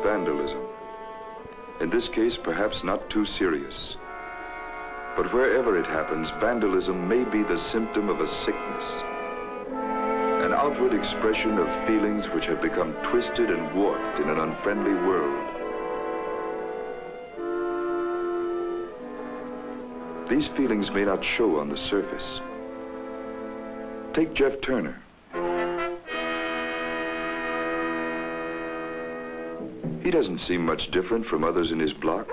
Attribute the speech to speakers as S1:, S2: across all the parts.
S1: vandalism. In this case, perhaps not too serious. But wherever it happens, vandalism may be the symptom of a sickness, an outward expression of feelings which have become twisted and warped in an unfriendly world. These feelings may not show on the surface. Take Jeff Turner. He doesn't seem much different from others in his block.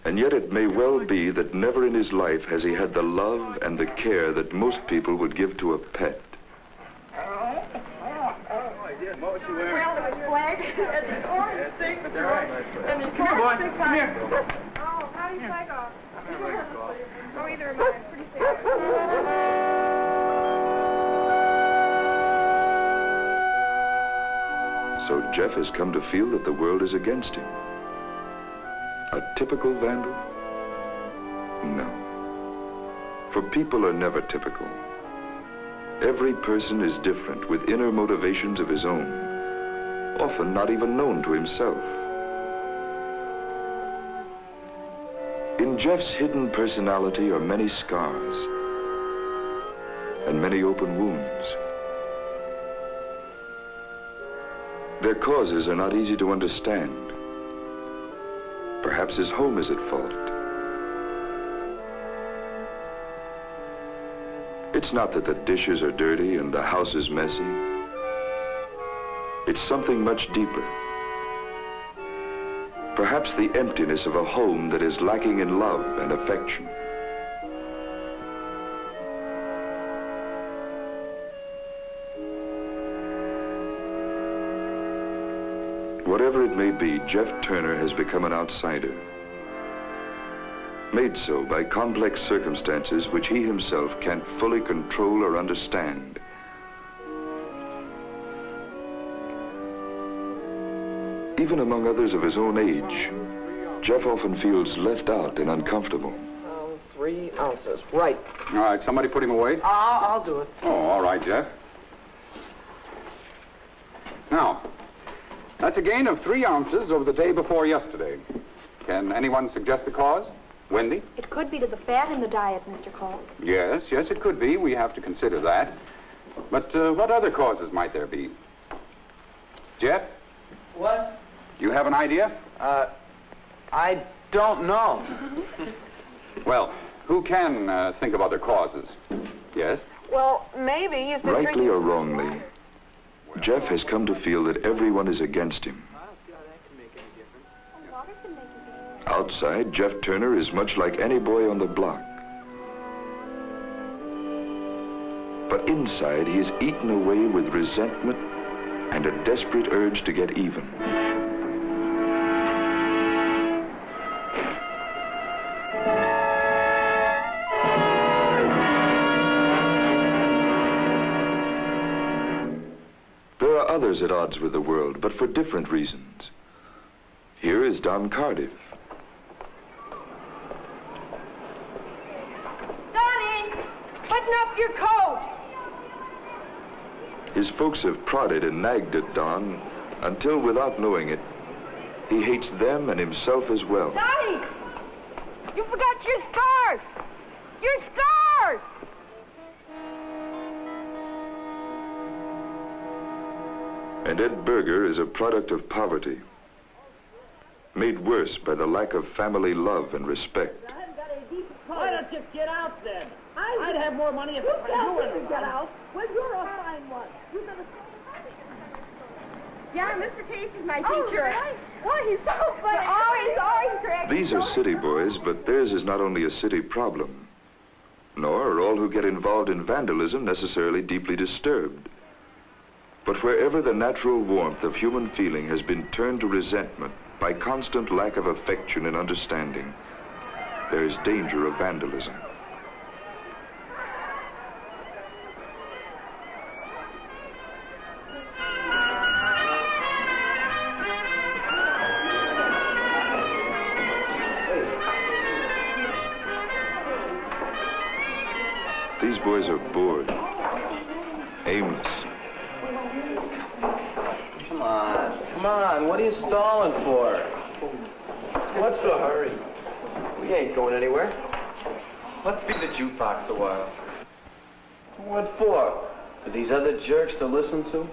S1: And yet it may well be that never in his life has he had the love and the care that most people would give to a pet.
S2: Well, it was flag and the orange stick with the and the orange stick. Come here. Oh, how do you flag off? Oh, either of mine. Pretty safe.
S1: So Jeff has come to feel that the world is against him. A typical vandal? No. For people are never typical. Every person is different, with inner motivations of his own, often not even known to himself. In Jeff's hidden personality are many scars and many open wounds. Their causes are not easy to understand. Perhaps his home is at fault. It's not that the dishes are dirty and the house is messy. It's something much deeper. Perhaps the emptiness of a home that is lacking in love and affection. Whatever it may be, Jeff Turner has become an outsider. Made so by complex circumstances which he himself can't fully control or understand. Even among others of his own age, Jeff often feels left out and uncomfortable.
S3: 3 ounces, right.
S4: All right, somebody put him away?
S3: I'll do it.
S4: Oh, all right, Jeff. Now, that's a gain of 3 ounces over the day before yesterday. Can anyone suggest the cause? Wendy?
S5: It could be to the fat in the diet, Mr. Cole.
S4: Yes, it could be. We have to consider that. But what other causes might there be? Jeff?
S3: What?
S4: Do you have an idea?
S3: I don't know.
S4: Well, who can think of other causes? Yes?
S2: Well, maybe he's been
S1: Rightly
S2: drinking...
S1: or wrongly, Jeff has come to feel that everyone is against him. Outside, Jeff Turner is much like any boy on the block. But inside, he is eaten away with resentment and a desperate urge to get even. There are others at odds with the world, but for different reasons. Here is Don Cardiff.
S2: Button up your coat!
S1: His folks have prodded and nagged at Don until, without knowing it, he hates them and himself as well.
S2: Donnie! You forgot your scarf! Your scarf!
S1: And Ed Berger is a product of poverty, made worse by the lack of family love and respect.
S6: Why don't you get out then? I'd have more money if you were
S2: Get out. Well, you're a fine one. Yeah, Mr. Case is my teacher. Right. Oh, he's so funny. Always cracking.
S1: These are city boys, but theirs is not only a city problem, nor are all who get involved in vandalism necessarily deeply disturbed. But wherever the natural warmth of human feeling has been turned to resentment by constant lack of affection and understanding, there is danger of vandalism. These boys are bored, aimless.
S3: Come on, what are you stalling for?
S7: What's the hurry? We ain't going anywhere.
S3: Let's feed the jukebox a while.
S7: What for?
S3: For these other jerks to listen to?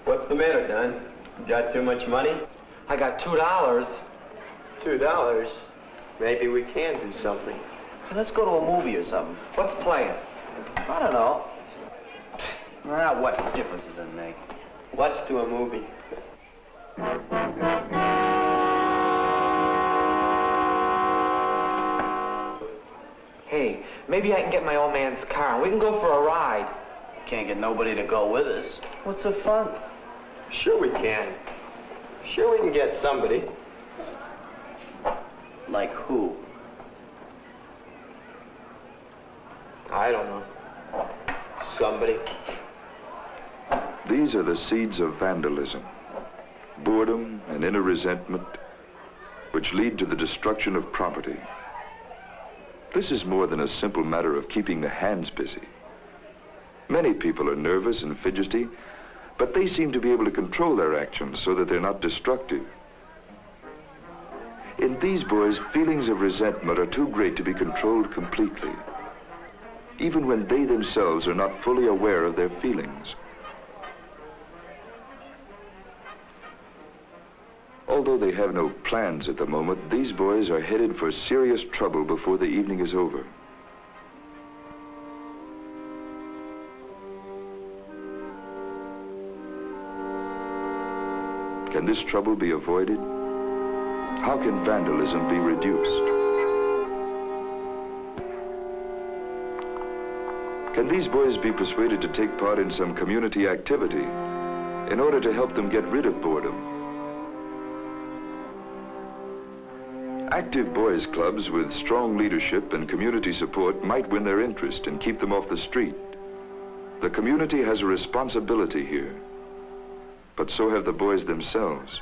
S7: What's the matter, Don? Got too much money?
S3: I got $2.
S7: $2? Maybe we can do something.
S3: Hey, let's go to a movie or something. What's playing? I don't know. What difference does it make?
S7: What's to a movie?
S3: Hey, maybe I can get my old man's car and we can go for a ride. Can't get nobody to go with us. What's the fun?
S7: Sure we can. Sure we can get somebody.
S3: Like who?
S7: I don't know. Somebody.
S1: These are the seeds of vandalism, boredom and inner resentment, which lead to the destruction of property. This is more than a simple matter of keeping the hands busy. Many people are nervous and fidgety, but they seem to be able to control their actions so that they're not destructive. In these boys, feelings of resentment are too great to be controlled completely, even when they themselves are not fully aware of their feelings. Although they have no plans at the moment, these boys are headed for serious trouble before the evening is over. Can this trouble be avoided? How can vandalism be reduced? Can these boys be persuaded to take part in some community activity in order to help them get rid of boredom? Active boys' clubs with strong leadership and community support might win their interest and keep them off the street. The community has a responsibility here, but so have the boys themselves.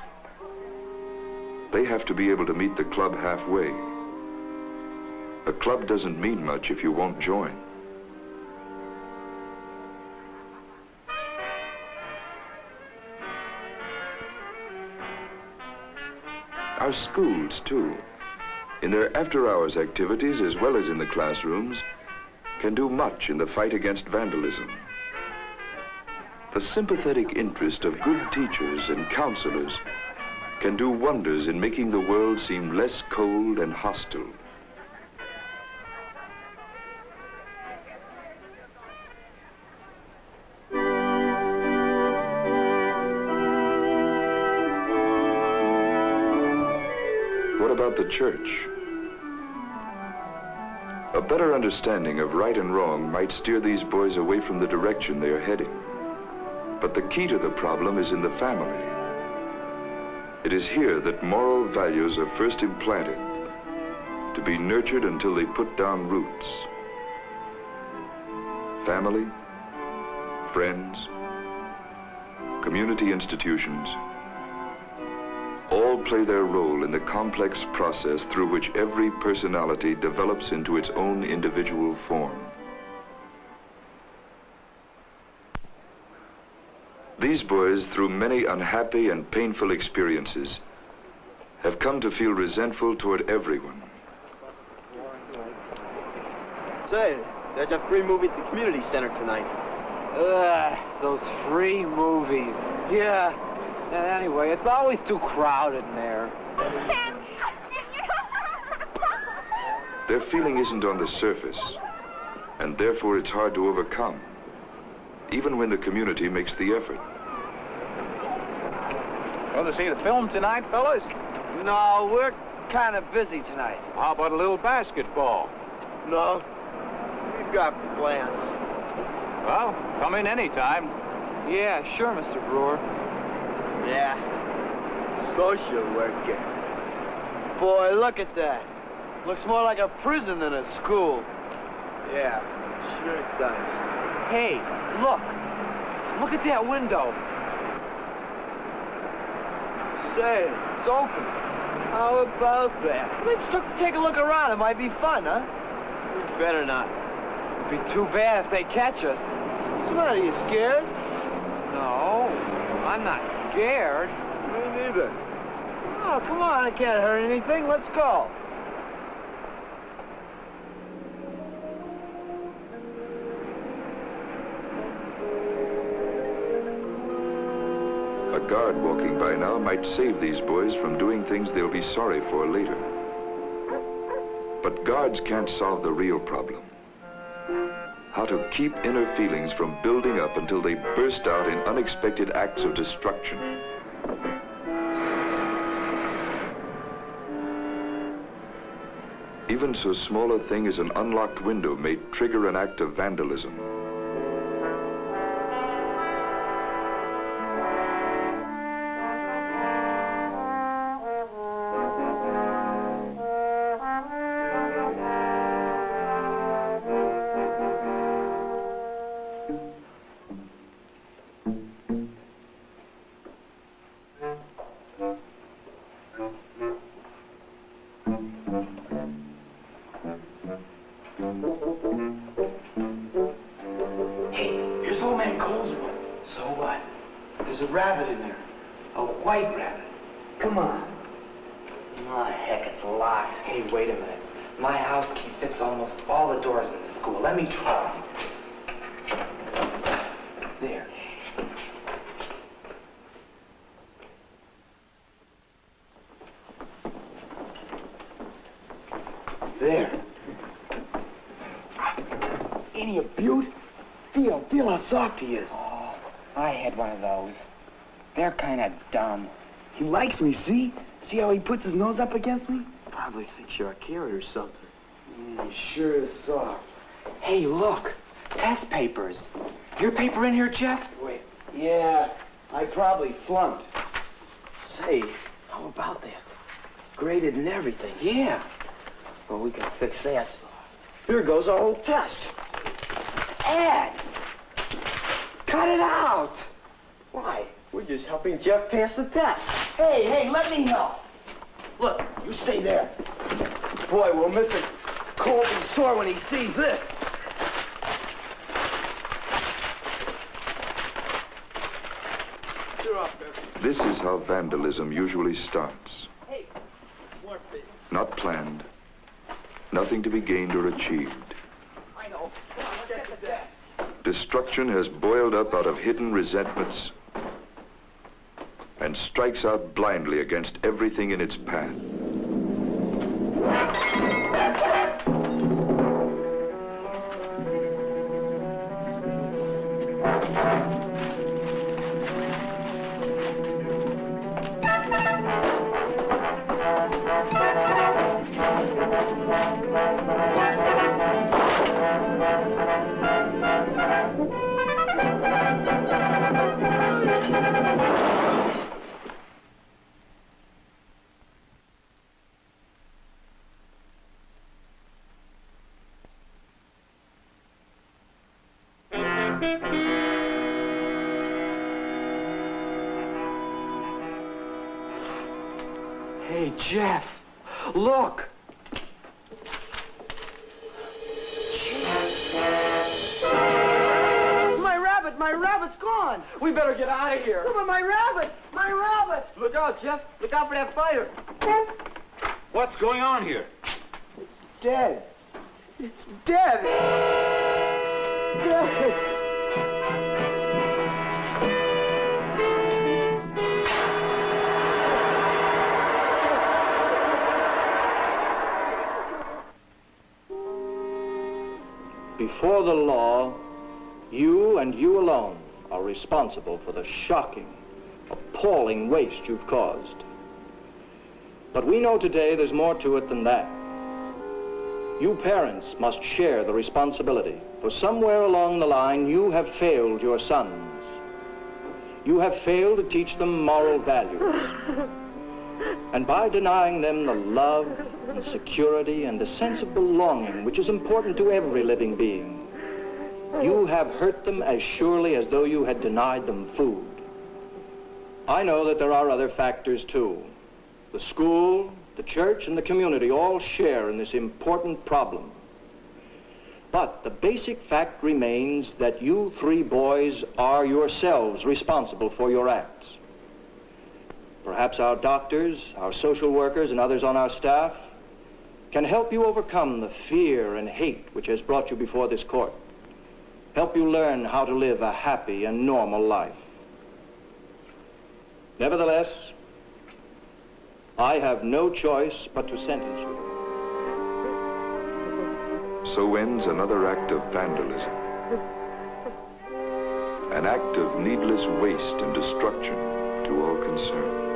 S1: They have to be able to meet the club halfway. A club doesn't mean much if you won't join. Our schools, too, in their after-hours activities as well as in the classrooms, can do much in the fight against vandalism. The sympathetic interest of good teachers and counselors can do wonders in making the world seem less cold and hostile. What about the church? A better understanding of right and wrong might steer these boys away from the direction they are heading. But the key to the problem is in the family. It is here that moral values are first implanted, to be nurtured until they put down roots. Family, friends, community institutions, all play their role in the complex process through which every personality develops into its own individual form. These boys, through many unhappy and painful experiences, have come to feel resentful toward everyone.
S7: Say, there's a free movie at the community center tonight.
S3: Those free movies. Yeah. Anyway, it's always too crowded in there.
S1: Their feeling isn't on the surface, and therefore it's hard to overcome, even when the community makes the effort.
S4: Going to see the film tonight, fellas?
S3: No, we're kind of busy tonight.
S4: How about a little basketball?
S7: No, we've got plans.
S4: Well, come in anytime.
S3: Yeah, sure, Mr. Brewer.
S7: Yeah, social worker.
S3: Boy, look at that. Looks more like a prison than a school.
S7: Yeah, sure it does.
S3: Hey, look. Look at that window.
S7: Say, it's open. How about that?
S3: Let's take a look around. It might be fun, huh?
S7: Better not.
S3: It'd be too bad if they catch us.
S7: What's the matter? You scared?
S3: No, I'm not scared.
S7: Me neither.
S3: Oh, come on, I can't hurt anything. Let's go.
S1: A guard walking by now might save these boys from doing things they'll be sorry for later. But guards can't solve the real problem. How to keep inner feelings from building up until they burst out in unexpected acts of destruction. Even so small a thing as an unlocked window may trigger an act of vandalism.
S3: There. Ain't he a beaut? Feel how soft he is.
S8: Oh, I had one of those. They're kind of dumb.
S3: He likes me, see? See how he puts his nose up against me? Probably thinks you're a carrot or something. He sure is soft. Hey, look. Test papers. Your paper in here, Jeff? Wait. Yeah, I probably flunked. Say, how about that? Graded and everything. Yeah. Well, we can fix that. Here goes our whole test. Ed! Cut it out! Why? We're just helping Jeff pass the test. Hey, let me help. Look, you stay there. Boy, will Mr. Cole be sore when he sees this.
S1: This is how vandalism usually starts.
S6: Hey,
S1: Not planned. Nothing to be gained or achieved.
S6: I know. Come on, let's get the desk.
S1: Destruction has boiled up out of hidden resentments and strikes out blindly against everything in its path.
S3: Hey, Jeff, look. My rabbit's gone. We better get out of here. But my rabbit. Look out, Jeff. Look out for that fire.
S4: What's going on here?
S3: It's dead. It's dead. Dead.
S9: Before the law, you and you alone are responsible for the shocking, appalling waste you've caused. But we know today there's more to it than that. You parents must share the responsibility, for somewhere along the line you have failed your sons. You have failed to teach them moral values. And by denying them the love and security and a sense of belonging which is important to every living being, you have hurt them as surely as though you had denied them food. I know that there are other factors too. The school, the church, and the community all share in this important problem. But the basic fact remains that you three boys are yourselves responsible for your acts. perhaps our doctors, our social workers, and others on our staff, can help you overcome the fear and hate which has brought you before this court. Help you learn how to live a happy and normal life. Nevertheless, I have no choice but to sentence you.
S1: So ends another act of vandalism. An act of needless waste and destruction to all concerned.